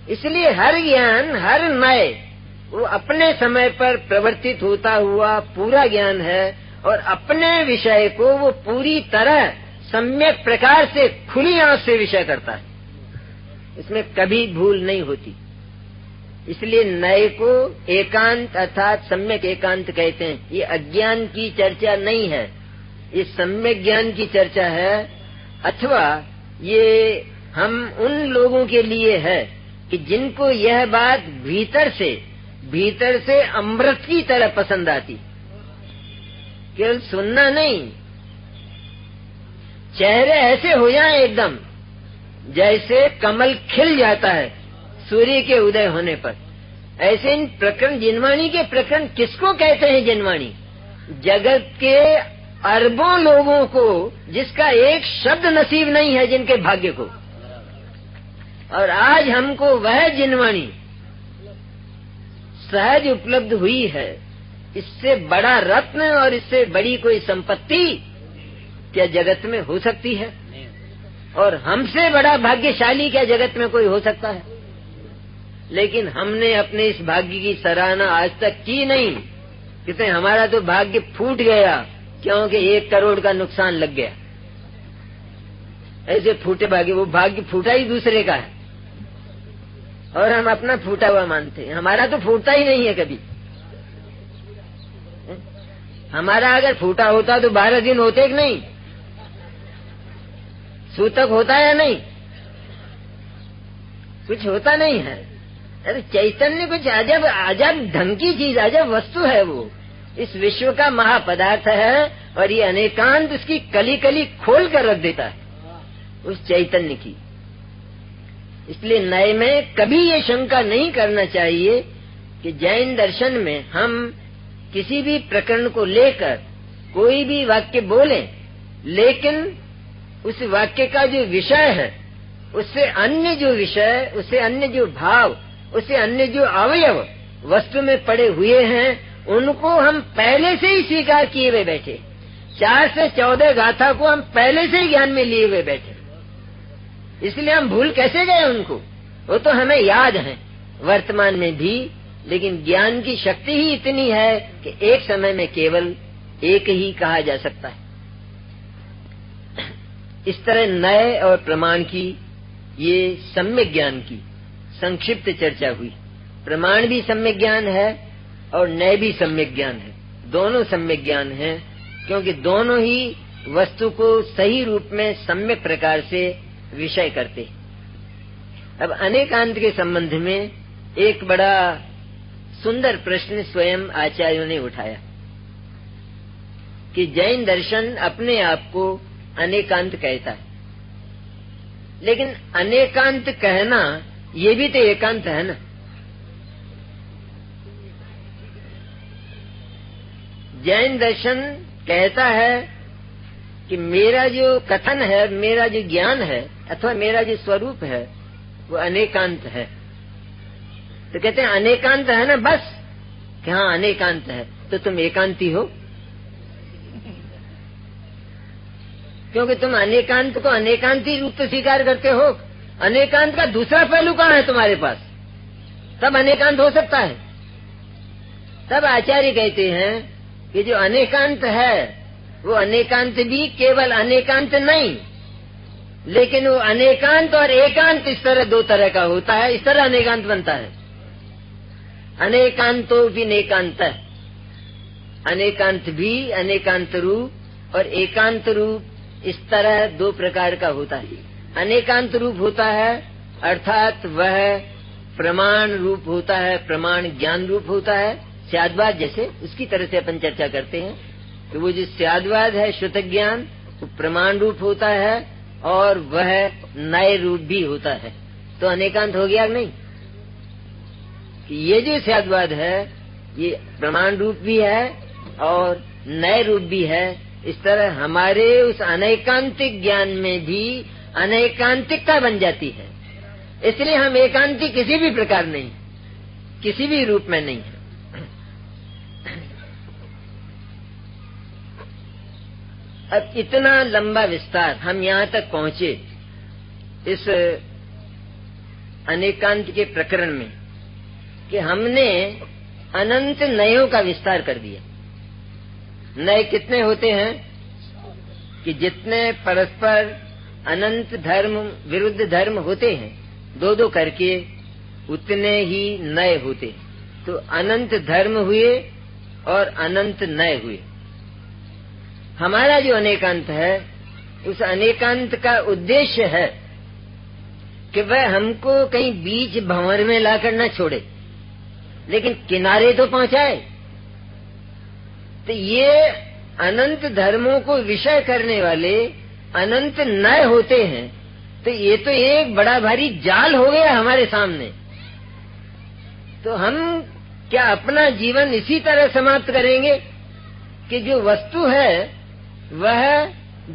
Speaker 1: इसलिए हर ज्ञान हर नय वो अपने समय पर प्रवर्तित होता हुआ पूरा ज्ञान है, और अपने विषय को वो पूरी तरह सम्यक प्रकार से खुली आंख से विषय करता है, इसमें कभी भूल नहीं होती। इसलिए नए को एकांत अर्थात सम्यक एकांत कहते हैं। ये अज्ञान की चर्चा नहीं है, ये सम्यक ज्ञान की चर्चा है, अथवा ये हम उन लोगों के लिए है कि जिनको यह बात भीतर से अमृत की तरह पसंद आती। केवल सुनना नहीं, चेहरे ऐसे हो जाएं एकदम जैसे कमल खिल जाता है सूर्य के उदय होने पर। ऐसे इन प्रकरण, जिनवाणी के प्रकरण किसको कहते हैं? जिनवाणी जगत के अरबों लोगों को जिसका एक शब्द नसीब नहीं है, जिनके भाग्य को। और आज हमको वह जिनवाणी सहज उपलब्ध हुई है। इससे बड़ा रत्न और इससे बड़ी कोई संपत्ति क्या जगत में हो सकती है? और हमसे बड़ा भाग्यशाली क्या जगत में कोई हो सकता है? लेकिन हमने अपने इस भाग्य की सराहना आज तक की नहीं। कितने हमारा तो भाग्य फूट गया, क्योंकि 1 करोड़ का नुकसान लग गया। ऐसे फूटे भाग्य, वो भाग्य फूटा ही दूसरे का है और हम अपना फूटा हुआ मानते हैं। हमारा तो फूटता ही नहीं है कभी। हमारा अगर फूटा होता तो 12 दिन होते कि नहीं? सूतक होता है या नहीं? कुछ होता नहीं है। अरे चैतन्य कुछ अजब अजब ढंग की चीज, अजब वस्तु है। वो इस विश्व का महापदार्थ है, और ये अनेकांत उसकी कली कली खोल कर रख देता है। उस चैतन्य की। इसलिए नए में कभी ये शंका नहीं करना चाहिए कि जैन दर्शन में हम किसी भी प्रकरण को लेकर कोई भी वाक्य बोलें, लेकिन उस वाक्य का जो विषय है, उससे अन्य जो विषय, उससे अन्य जो भाव, उससे अन्य जो अवयव वस्तु में पड़े हुए हैं, उनको हम पहले से ही स्वीकार किए हुए बैठे। 4 से 14 गाथा को हम पहले से ही ज्ञान में लिए हुए बैठे। इसलिए हम भूल कैसे गए उनको? वो तो हमें याद है वर्तमान में भी, लेकिन ज्ञान की शक्ति ही इतनी है कि एक समय में केवल एक ही कहा जा सकता है। इस तरह नए और प्रमाण की, ये सम्यक ज्ञान की संक्षिप्त चर्चा हुई। प्रमाण भी सम्यक ज्ञान है और नए भी सम्यक ज्ञान है। दोनों सम्यक ज्ञान है, क्योंकि दोनों ही वस्तु को सही रूप में सम्यक प्रकार से विषय करते। अब अनेकांत के संबंध में एक बड़ा सुंदर प्रश्न स्वयं आचार्यों ने उठाया कि जैन दर्शन अपने आप को अनेकांत कहता है, लेकिन अनेकांत कहना ये भी तो एकांत है ना। जैन दर्शन कहता है कि मेरा जो कथन है, मेरा जो ज्ञान है, अथवा मेरा जो स्वरूप है, वो अनेकांत है। तो कहते हैं अनेकांत है ना, बस कि हाँ अनेकांत है, तो तुम एकांती हो, क्योंकि तुम अनेकांत को अनेकांती रूप से स्वीकार करते हो। अनेकांत का दूसरा पहलू कहाँ है तुम्हारे पास? तब अनेकांत हो सकता है। तब आचार्य कहते हैं कि जो अनेकांत है, वो अनेकांत भी केवल अनेकांत नहीं, लेकिन वो अनेकांत और एकांत इस तरह दो तरह का होता है। इस तरह अनेकांत बनता है। अनेकांतो भी नेकांत, अनेकांत भी अनेकांत रूप और एकांत रूप, इस तरह दो प्रकार का होता है। अनेकांत रूप होता है अर्थात वह प्रमाण रूप होता है, प्रमाण ज्ञान रूप होता है। स्याद्वाद जैसे उसकी तरह से अपन चर्चा करते हैं कि वो जो स्याद्वाद है श्रुत ज्ञान, वो प्रमाण रूप होता है और वह नए रूप भी होता है। तो अनेकांत हो गया नहीं कि ये जो स्याद्वाद है ये प्रमाण रूप भी है और नए रूप भी है। इस तरह हमारे उस अनैकांतिक ज्ञान में भी अनैकांतिकता बन जाती है। इसलिए हम एकांतिक किसी भी प्रकार नहीं, किसी भी रूप में नहीं है। अब इतना लंबा विस्तार हम यहाँ तक पहुँचे इस अनेकांत के प्रकरण में कि हमने अनंत नयों का विस्तार कर दिया। नए कितने होते हैं कि जितने परस्पर अनंत धर्म विरुद्ध धर्म होते हैं, दो दो करके, उतने ही नए होते। तो अनंत धर्म हुए और अनंत नए हुए। हमारा जो अनेकांत है, उस अनेकांत का उद्देश्य है कि वह हमको कहीं बीच भंवर में लाकर न छोड़े, लेकिन किनारे तो पहुंचाए। तो ये अनंत धर्मों को विषय करने वाले अनंत नए होते हैं। तो ये तो एक बड़ा भारी जाल हो गया हमारे सामने। तो हम क्या अपना जीवन इसी तरह समाप्त करेंगे कि जो वस्तु है वह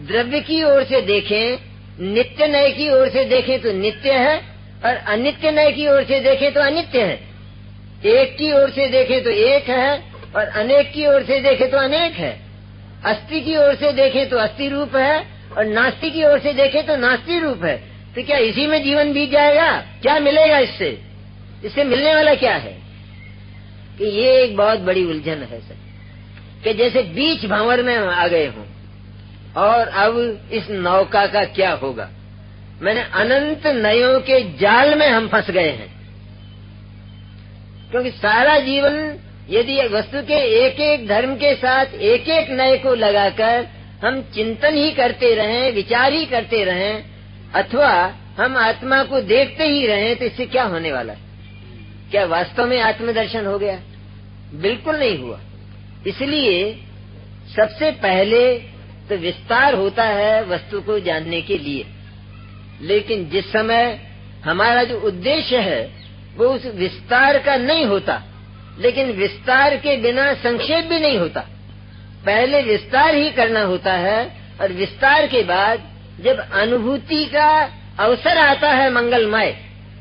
Speaker 1: द्रव्य की ओर से देखें, नित्य नए की ओर से देखें तो नित्य है, और अनित्य नए की ओर से देखें तो अनित्य है। एक की ओर से देखें तो एक है और अनेक की ओर से देखें तो अनेक है। अस्थि की ओर से देखें तो अस्थि रूप है और नास्ति की ओर से देखें तो नास्ति रूप है। तो क्या इसी में जीवन बीत जाएगा? क्या मिलेगा इससे? इससे मिलने वाला क्या है? कि ये एक बहुत बड़ी उलझन है सर, कि जैसे बीच भंवर में हम आ गए हों और अब इस नौका का क्या होगा। मैंने अनंत नयों के जाल में हम फंस गए हैं। क्योंकि सारा जीवन यदि वस्तु के एक एक धर्म के साथ एक एक नए को लगाकर हम चिंतन ही करते रहें, विचार ही करते रहें, अथवा हम आत्मा को देखते ही रहें, तो इससे क्या होने वाला है? क्या वास्तव में आत्मदर्शन हो गया? बिल्कुल नहीं हुआ। इसलिए सबसे पहले तो विस्तार होता है वस्तु को जानने के लिए, लेकिन जिस समय हमारा जो उद्देश्य है वो उस विस्तार का नहीं होता, लेकिन विस्तार के बिना संक्षेप भी नहीं होता। पहले विस्तार ही करना होता है, और विस्तार के बाद जब अनुभूति का अवसर आता है मंगलमय,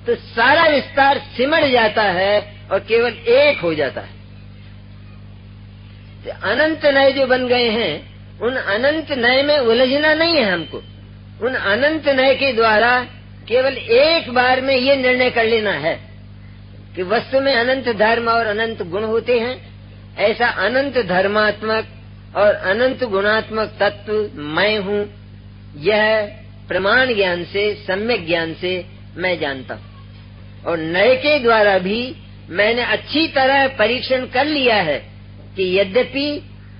Speaker 1: तो सारा विस्तार सिमट जाता है और केवल एक हो जाता है। तो अनंत नय जो बन गए हैं, उन अनंत नय में उलझना नहीं है हमको। उन अनंत नय के द्वारा केवल एक बार में ये निर्णय कर लेना है कि वस्तु में अनंत धर्म और अनंत गुण होते हैं। ऐसा अनंत धर्मात्मक और अनंत गुणात्मक तत्व मैं हूँ, यह प्रमाण ज्ञान से, सम्यक ज्ञान से मैं जानता हूँ। और नए के द्वारा भी मैंने अच्छी तरह परीक्षण कर लिया है कि यद्यपि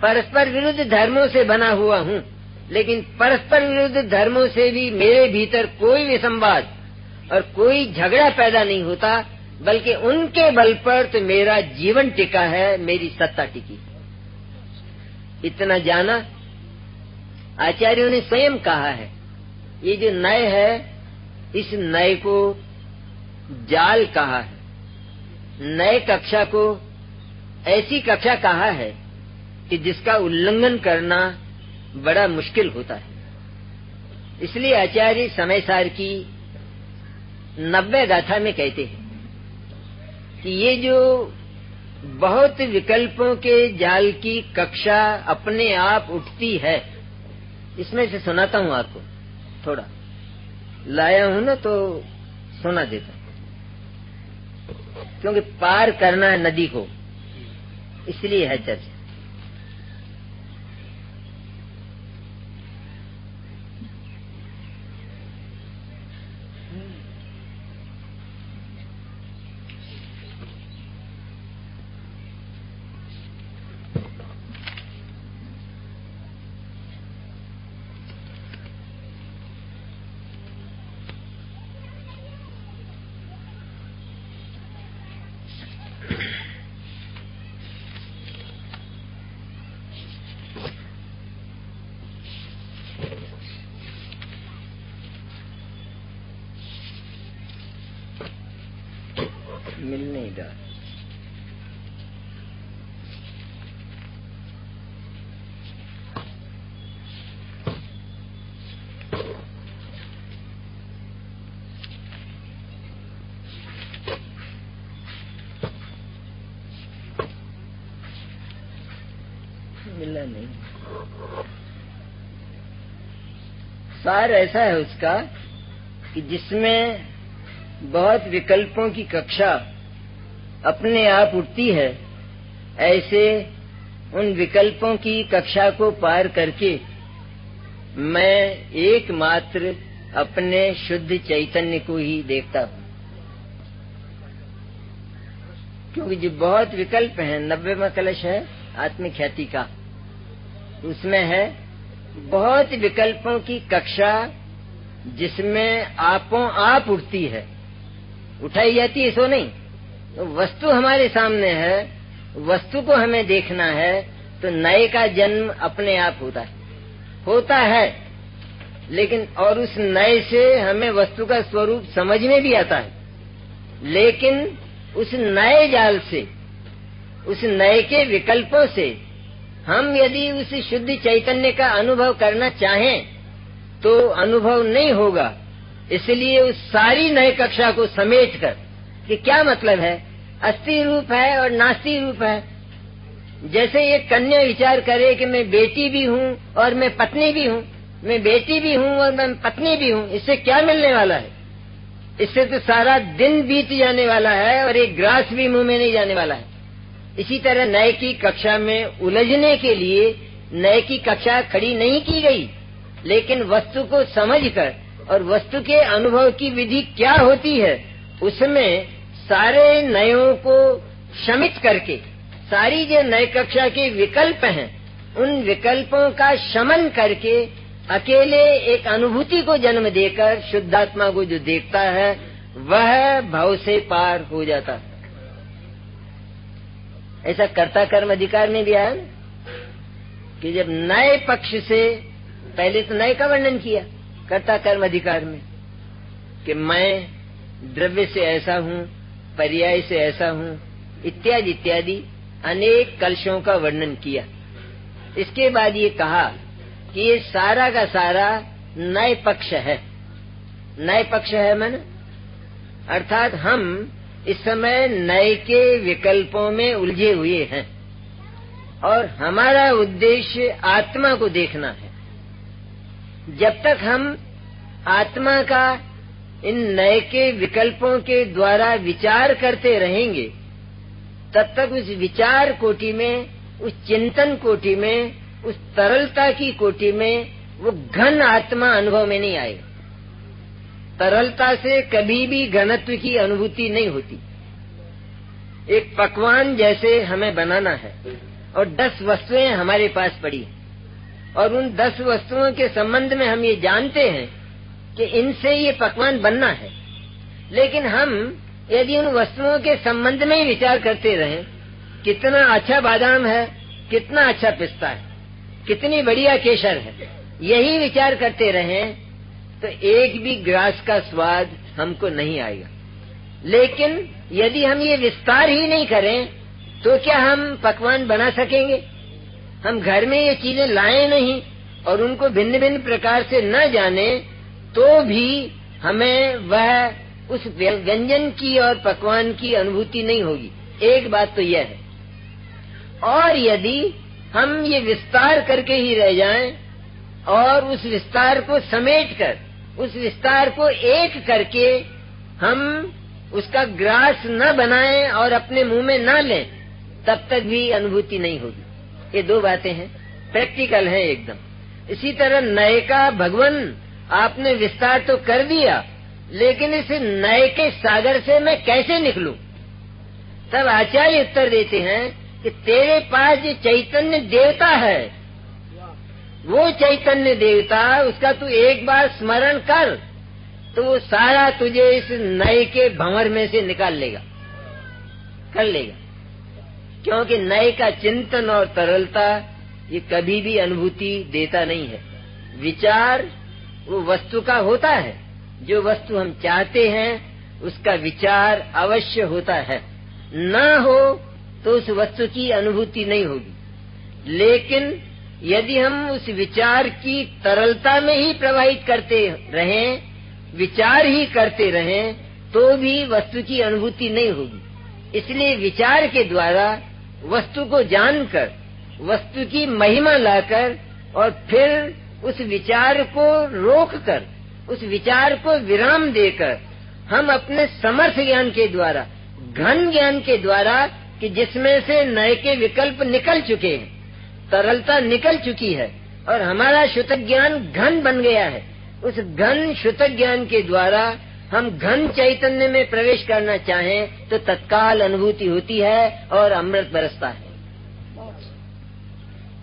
Speaker 1: परस्पर विरुद्ध धर्मों से बना हुआ हूँ, लेकिन परस्पर विरुद्ध धर्मों से भी मेरे भीतर कोई विसंवाद और कोई झगड़ा पैदा नहीं होता, बल्कि उनके बल पर तो मेरा जीवन टिका है, मेरी सत्ता टिकी। इतना जाना आचार्यों ने स्वयं कहा है। ये जो नय है, इस नय को जाल कहा है। नए कक्षा को ऐसी कक्षा कहा है कि जिसका उल्लंघन करना बड़ा मुश्किल होता है। इसलिए आचार्य समय सार की 90 गाथा में कहते हैं कि ये जो बहुत विकल्पों के जाल की कक्षा अपने आप उठती है, इसमें से सुनाता हूँ आपको। थोड़ा लाया हूँ ना, तो सुना देता हूँ, क्योंकि पार करना है नदी को, इसलिए है चर्चा। मिल नहीं रहा। मिला नहीं। सार ऐसा है उसका कि जिसमें बहुत विकल्पों की कक्षा अपने आप उठती है, ऐसे उन विकल्पों की कक्षा को पार करके मैं एकमात्र अपने शुद्ध चैतन्य को ही देखता हूँ। क्योंकि जो बहुत विकल्प हैं, 90वां कलश है आत्मिक ख्याति का, उसमें है बहुत विकल्पों की कक्षा जिसमें आपों आप उठती है, उठाई जाती है, सो नहीं। तो वस्तु हमारे सामने है, वस्तु को हमें देखना है, तो नए का जन्म अपने आप होता है, लेकिन और उस नए से हमें वस्तु का स्वरूप समझ में भी आता है। लेकिन उस नए जाल से, उस नए के विकल्पों से हम यदि उस शुद्ध चैतन्य का अनुभव करना चाहें तो अनुभव नहीं होगा। इसलिए उस सारी नए कक्षा को समेट कर, कि क्या मतलब है, अस्थि रूप है और नास्ति रूप है। जैसे एक कन्या विचार करे कि मैं बेटी भी हूँ और मैं पत्नी भी हूँ, मैं बेटी भी हूँ और मैं पत्नी भी हूँ, इससे क्या मिलने वाला है? इससे तो सारा दिन बीत जाने वाला है और एक ग्रास भी मुंह में नहीं जाने वाला है। इसी तरह नए की कक्षा में उलझने के लिए नए की कक्षा खड़ी नहीं की गई, लेकिन वस्तु को समझकर और वस्तु के अनुभव की विधि क्या होती है, उसमें सारे नयों को शमित करके, सारी जो नए कक्षा के विकल्प हैं, उन विकल्पों का शमन करके अकेले एक अनुभूति को जन्म देकर शुद्धात्मा को जो देखता है, वह भव से पार हो जाता है। ऐसा कर्ता कर्म अधिकार में भी आया ना, कि जब नए पक्ष से, पहले तो नए का वर्णन किया कर्ता कर्म अधिकार में, कि मैं द्रव्य से ऐसा हूँ, पर्याय से ऐसा हूँ, इत्यादि इत्यादि अनेक कलशों का वर्णन किया। इसके बाद ये कहा कि ये सारा का सारा नए पक्ष है। नए पक्ष है मन अर्थात हम इस समय नए के विकल्पों में उलझे हुए हैं और हमारा उद्देश्य आत्मा को देखना है। जब तक हम आत्मा का इन नए के विकल्पों के द्वारा विचार करते रहेंगे, तब तक उस विचार कोटि में, उस चिंतन कोटि में, उस तरलता की कोटि में वो घन आत्मा अनुभव में नहीं आएगा। तरलता से कभी भी घनत्व की अनुभूति नहीं होती। एक पकवान जैसे हमें बनाना है और 10 वस्तुएं हमारे पास पड़ी और उन 10 वस्तुओं के संबंध में हम ये जानते हैं कि इनसे ये पकवान बनना है, लेकिन हम यदि उन वस्तुओं के संबंध में ही विचार करते रहें, कितना अच्छा बादाम है, कितना अच्छा पिस्ता है, कितनी बढ़िया केसर है, यही विचार करते रहें तो एक भी ग्रास का स्वाद हमको नहीं आएगा। लेकिन यदि हम ये विस्तार ही नहीं करें तो क्या हम पकवान बना सकेंगे? हम घर में ये चीजें लाए नहीं और उनको भिन्न भिन्न प्रकार से न जाने तो भी हमें वह उस व्यंजन की और पकवान की अनुभूति नहीं होगी। एक बात तो यह है। और यदि हम ये विस्तार करके ही रह जाएं और उस विस्तार को समेटकर, उस विस्तार को एक करके हम उसका ग्रास न बनाएं और अपने मुंह में न लें, तब तक भी अनुभूति नहीं होगी। ये 2 बातें हैं, प्रैक्टिकल हैं एकदम। इसी तरह नए का भगवान आपने विस्तार तो कर दिया, लेकिन इस नए के सागर से मैं कैसे निकलूं? तब आचार्य उत्तर देते हैं कि तेरे पास जो चैतन्य देवता है, वो चैतन्य देवता, उसका तू एक बार स्मरण कर तो वो सारा तुझे इस नए के भंवर में से निकाल लेगा, कर लेगा। क्योंकि नए का चिंतन और तरलता ये कभी भी अनुभूति देता नहीं है। विचार वो वस्तु का होता है, जो वस्तु हम चाहते हैं उसका विचार अवश्य होता है। न हो तो उस वस्तु की अनुभूति नहीं होगी। लेकिन यदि हम उस विचार की तरलता में ही प्रवाहित करते रहें, विचार ही करते रहें, तो भी वस्तु की अनुभूति नहीं होगी। इसलिए विचार के द्वारा वस्तु को जानकर, वस्तु की महिमा लाकर और फिर उस विचार को रोककर, उस विचार को विराम देकर हम अपने समर्थ ज्ञान के द्वारा, घन ज्ञान के द्वारा, कि जिसमें से नए के विकल्प निकल चुके हैं, तरलता निकल चुकी है और हमारा शुतक ज्ञान घन बन गया है, उस घन शुतक ज्ञान के द्वारा हम घन चैतन्य में प्रवेश करना चाहें तो तत्काल अनुभूति होती है और अमृत बरसता है।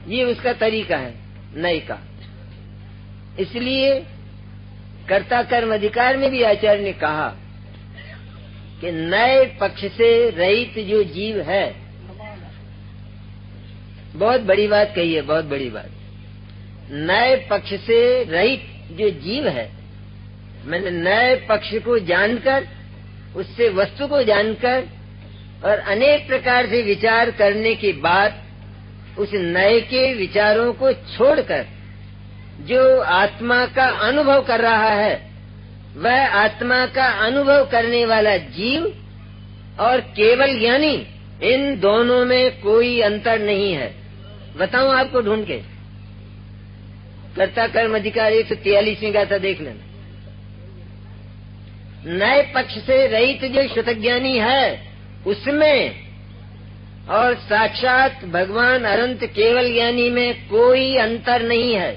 Speaker 1: ये उसका तरीका है नए का। इसलिए कर्ता कर्म अधिकार में भी आचार्य ने कहा कि नए पक्ष से रहित जो जीव है, बहुत बड़ी बात कही है, बहुत बड़ी बात। नए पक्ष से रहित जो जीव है, मैंने नए पक्ष को जानकर, उससे वस्तु को जानकर और अनेक प्रकार से विचार करने के बाद उस नए के विचारों को छोड़कर जो आत्मा का अनुभव कर रहा है, वह आत्मा का अनुभव करने वाला जीव और केवल ज्ञानी, इन दोनों में कोई अंतर नहीं है। बताऊं आपको ढूंढ के? कर्ता कर्म अधिकार 143वीं गाथा देख लेना। नए पक्ष से रहित जो श्रुतज्ञानी है उसमें और साक्षात भगवान अनंत केवल ज्ञानी में कोई अंतर नहीं है।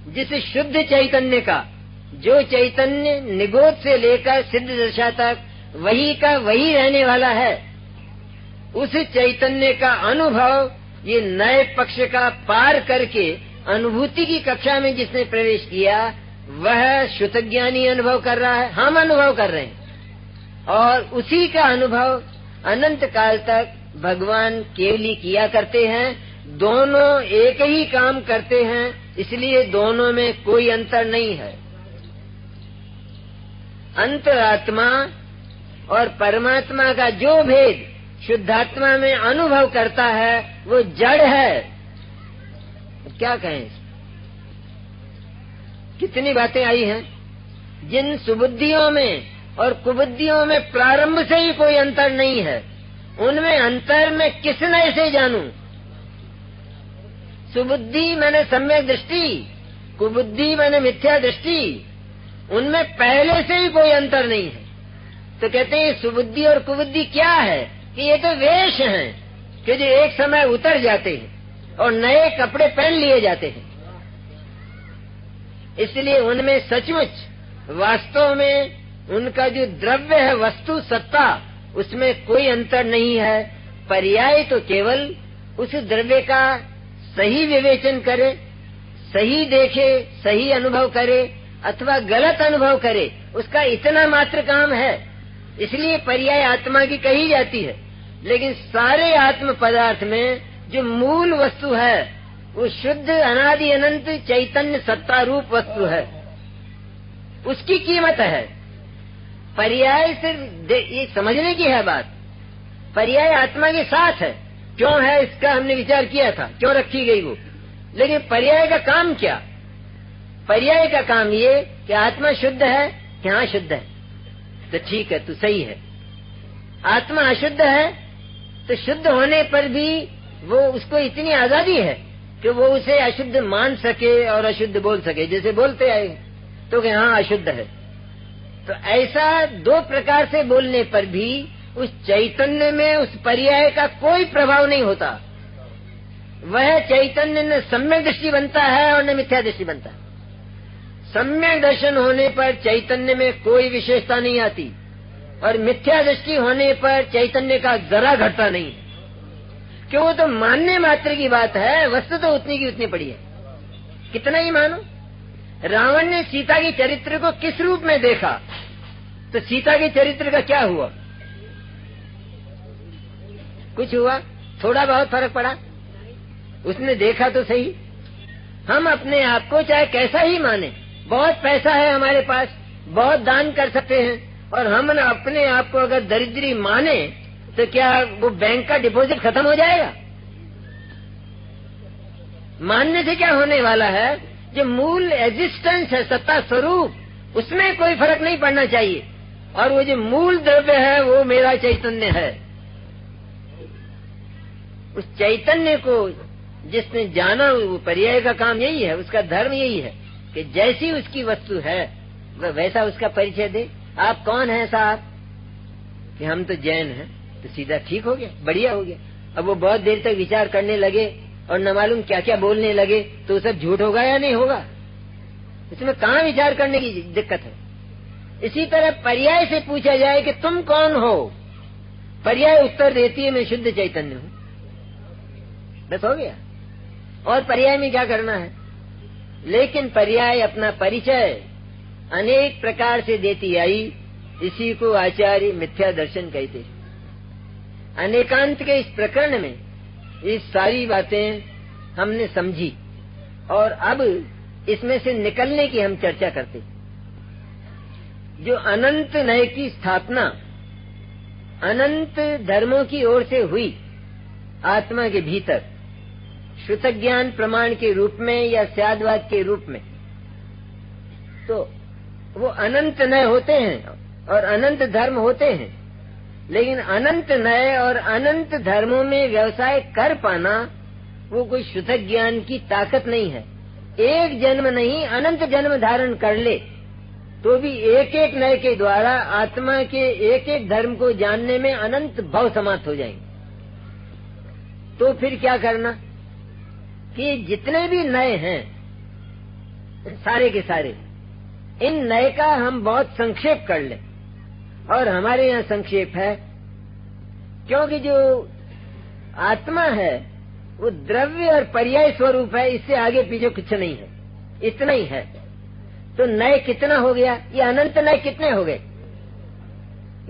Speaker 1: जिस शुद्ध चैतन्य का, जो चैतन्य निगोद से लेकर सिद्ध दशा तक वही का वही रहने वाला है, उस चैतन्य का अनुभव ये नए पक्ष का पार करके अनुभूति की कक्षा में जिसने प्रवेश किया, वह शुतज्ञानी अनुभव कर रहा है, हम अनुभव कर रहे हैं। और उसी का अनुभव अनंत काल तक भगवान केवली किया करते हैं। दोनों एक ही काम करते हैं, इसलिए दोनों में कोई अंतर नहीं है। अंतरात्मा और परमात्मा का जो भेद शुद्धात्मा में अनुभव करता है वो जड़ है। क्या कहें? कितनी बातें आई हैं। जिन सुबुद्धियों में और कुबुद्धियों में प्रारंभ से ही कोई अंतर नहीं है, उनमें अंतर में किस नए से जानूं? सुबुद्धि मैंने सम्यक दृष्टि, कुबुद्धि मैंने मिथ्या दृष्टि, उनमें पहले से ही कोई अंतर नहीं है। तो कहते हैं सुबुद्धि और कुबुद्धि क्या है कि ये तो वेश हैं कि जो एक समय उतर जाते हैं और नए कपड़े पहन लिए जाते हैं। इसलिए उनमें सचमुच वास्तव में उनका जो द्रव्य है, वस्तु सत्ता, उसमें कोई अंतर नहीं है। पर्याय तो केवल उस द्रव्य का सही विवेचन करे, सही देखे, सही अनुभव करे अथवा गलत अनुभव करे, उसका इतना मात्र काम है। इसलिए पर्याय आत्मा की कही जाती है। लेकिन सारे आत्म पदार्थ में जो मूल वस्तु है वो शुद्ध अनादि अनंत चैतन्य सत्ता रूप वस्तु है, उसकी कीमत है। पर्याय सिर्फ ये समझने की है बात, पर्याय आत्मा के साथ है। क्यों है इसका हमने विचार किया था, क्यों रखी गई वो। लेकिन पर्याय का काम क्या? पर्याय का काम ये कि आत्मा शुद्ध है कि हाँ शुद्ध है, तो ठीक है, तो सही है। आत्मा अशुद्ध है तो शुद्ध होने पर भी वो उसको इतनी आजादी है कि वो उसे अशुद्ध मान सके और अशुद्ध बोल सके। जैसे बोलते आए तो कि हाँ अशुद्ध है, तो ऐसा दो प्रकार से बोलने पर भी उस चैतन्य में उस पर्याय का कोई प्रभाव नहीं होता। वह चैतन्य न सम्यक दृष्टि बनता है और न मिथ्या दृष्टि बनता है। सम्यक दर्शन होने पर चैतन्य में कोई विशेषता नहीं आती और मिथ्या दृष्टि होने पर चैतन्य का जरा घटता नहीं, क्यों? वो तो मानने मात्र की बात है, वस्तु तो उतनी की उतनी पड़ी है। कितना ही मानो। रावण ने सीता के चरित्र को किस रूप में देखा, तो सीता के चरित्र का क्या हुआ? कुछ हुआ? थोड़ा बहुत फर्क पड़ा? उसने देखा तो सही। हम अपने आप को चाहे कैसा ही माने, बहुत पैसा है हमारे पास, बहुत दान कर सकते हैं, और हम अपने आप को अगर दरिद्री माने तो क्या वो बैंक का डिपॉजिट खत्म हो जाएगा? मानने से क्या होने वाला है? जो मूल एग्जिस्टेंस है, सत्ता स्वरूप, उसमें कोई फर्क नहीं पड़ना चाहिए। और वो जो मूल द्रव्य है वो मेरा चैतन्य है। उस चैतन्य को जिसने जाना, वो पर्याय का काम यही है, उसका धर्म यही है कि जैसी उसकी वस्तु है वह वैसा उसका परिचय दे। आप कौन हैं साहब? कि हम तो जैन हैं। तो सीधा ठीक हो गया, बढ़िया हो गया। अब वो बहुत देर तक विचार करने लगे और न मालूम क्या क्या बोलने लगे, तो सब झूठ होगा या नहीं होगा? इसमें कहाँ विचार करने की दिक्कत है। इसी तरह पर्याय से पूछा जाए कि तुम कौन हो, पर्याय उत्तर देती है मैं शुद्ध चैतन्य हूँ, बस हो गया। और पर्याय में क्या करना है? लेकिन पर्याय अपना परिचय अनेक प्रकार से देती आई, इसी को आचार्य मिथ्या दर्शन कहते हैं। अनेकांत के इस प्रकरण में ये सारी बातें हमने समझी और अब इसमें से निकलने की हम चर्चा करते। जो अनंत नय की स्थापना अनंत धर्मों की ओर से हुई आत्मा के भीतर, श्रुत ज्ञान प्रमाण के रूप में या स्यादवाद के रूप में, तो वो अनंत नय होते हैं और अनंत धर्म होते हैं। लेकिन अनंत नय और अनंत धर्मों में व्यवसाय कर पाना वो कोई श्रुत ज्ञान की ताकत नहीं है। एक जन्म नहीं, अनंत जन्म धारण कर ले तो भी एक एक नय के द्वारा आत्मा के एक एक धर्म को जानने में अनंत भाव समाप्त हो जाएंगे। तो फिर क्या करना कि जितने भी नए हैं सारे के सारे, इन नए का हम बहुत संक्षेप कर लें। और हमारे यहाँ संक्षेप है क्योंकि जो आत्मा है वो द्रव्य और पर्याय स्वरूप है, इससे आगे पीछे कुछ नहीं है, इतना ही है। तो नए कितना हो गया? ये अनंत नए कितने हो गए?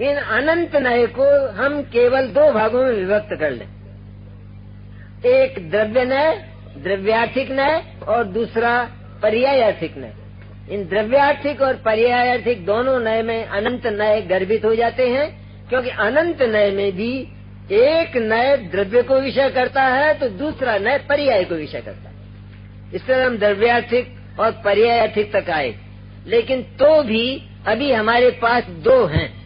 Speaker 1: इन अनंत नए को हम केवल दो भागों में विभक्त कर लें। एक द्रव्य नय, द्रव्यार्थिक नय, और दूसरा पर्यायार्थिक नय। इन द्रव्यार्थिक और पर्यायार्थिक दोनों नय में अनंत नय गर्भित हो जाते हैं, क्योंकि अनंत नय में भी एक नय द्रव्य को विषय करता है तो दूसरा नय पर्याय को विषय करता है। इस तरह हम द्रव्यार्थिक और पर्यायार्थिक तक आए, लेकिन तो भी अभी हमारे पास दो हैं।